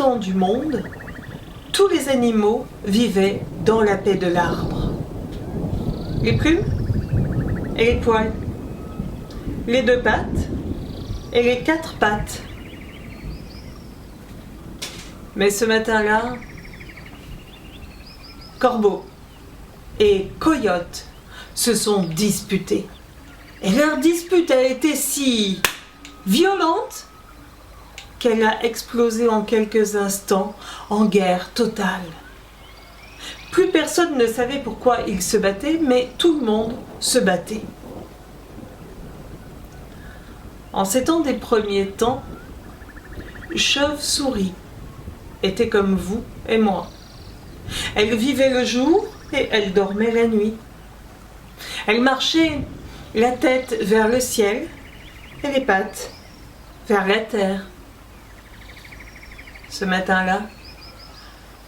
temps du monde, tous les animaux vivaient dans la paix de l'arbre. Les plumes et les poils, les deux pattes et les quatre pattes. Mais ce matin-là, corbeau et coyote se sont disputés. Et leur dispute a été si violente qu'elle a explosé en quelques instants en guerre totale. Plus personne ne savait pourquoi ils se battaient, mais tout le monde se battait. En ces temps des premiers temps, Chauve-souris était comme vous et moi. Elle vivait le jour et elle dormait la nuit. Elle marchait la tête vers le ciel et les pattes vers la terre. Ce matin-là,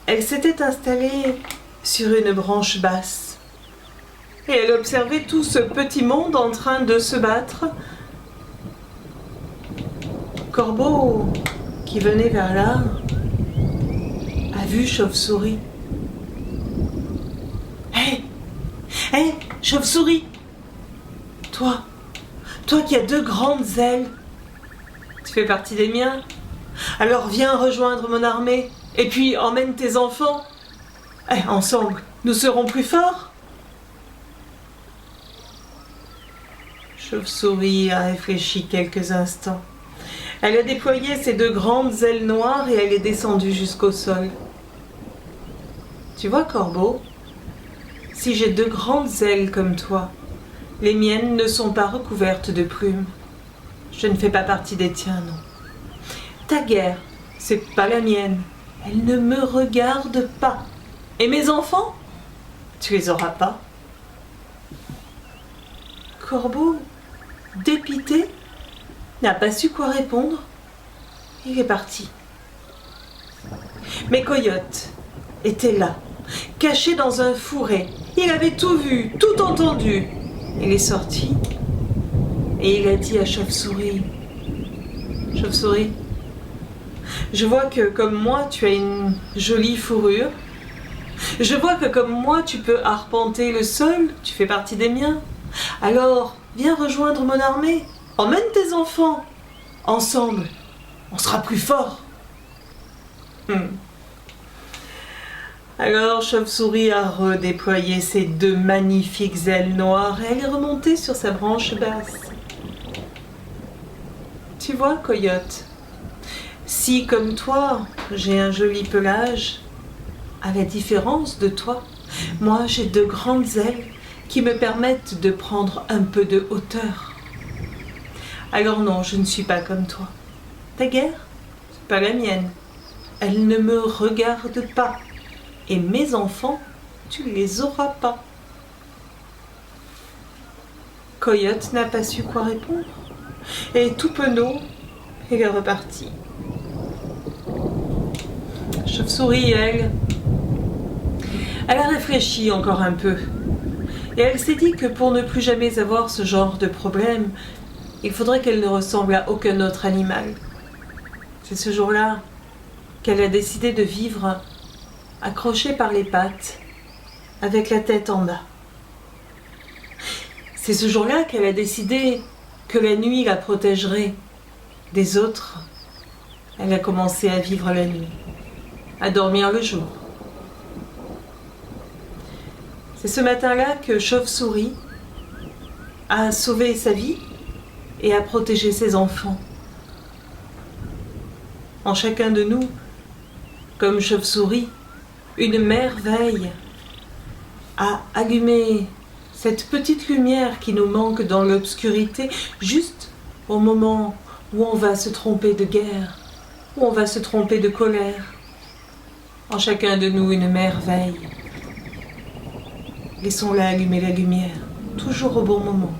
elle s'était installée sur une branche basse et elle observait tout ce petit monde en train de se battre. Corbeau, qui venait vers là, a vu Chauve-souris. Hé, Chauve-souris, toi qui as deux grandes ailes, tu fais partie des miens. Alors viens rejoindre mon armée et puis emmène tes enfants. Ensemble, nous serons plus forts. Chauve-souris a réfléchi quelques instants. Elle a déployé ses deux grandes ailes noires et elle est descendue jusqu'au sol. Tu vois, Corbeau, si j'ai deux grandes ailes comme toi, les miennes ne sont pas recouvertes de plumes. Je ne fais pas partie des tiens, non. Ta guerre, c'est pas la mienne. Elle ne me regarde pas. Et mes enfants, tu les auras pas. Corbeau, dépité, n'a pas su quoi répondre. Il est parti. Mais Coyote était là, caché dans un fourré. Il avait tout vu, tout entendu. Il est sorti et il a dit à Chauve-souris, « Chauve-souris, je vois que comme moi tu as une jolie fourrure. Je vois que comme moi tu peux arpenter le sol, tu fais partie des miens. Alors viens rejoindre mon armée, emmène tes enfants. Ensemble, on sera plus forts. » Alors Chauve-souris a redéployé ses deux magnifiques ailes noires et elle est remontée sur sa branche basse. Tu vois, Coyote, si comme toi, j'ai un joli pelage, à la différence de toi, moi j'ai deux grandes ailes qui me permettent de prendre un peu de hauteur. Alors non, je ne suis pas comme toi. Ta guerre, c'est pas la mienne. Elle ne me regarde pas. Et mes enfants, tu les auras pas. Coyote n'a pas su quoi répondre. Et tout penaud, il est reparti. Chauve-souris, elle a réfléchi encore un peu. Et elle s'est dit que pour ne plus jamais avoir ce genre de problème, il faudrait qu'elle ne ressemble à aucun autre animal. C'est ce jour-là qu'elle a décidé de vivre accrochée par les pattes, avec la tête en bas. C'est ce jour-là qu'elle a décidé que la nuit la protégerait des autres. Elle a commencé à vivre la nuit, à dormir le jour. C'est ce matin-là que Chauve-souris a sauvé sa vie et a protégé ses enfants. En chacun de nous, comme Chauve-souris, une mère veille à allumer cette petite lumière qui nous manque dans l'obscurité, juste au moment où on va se tromper de guerre, où on va se tromper de colère. En chacun de nous, une mère veille. Laissons-la allumer la lumière, toujours au bon moment.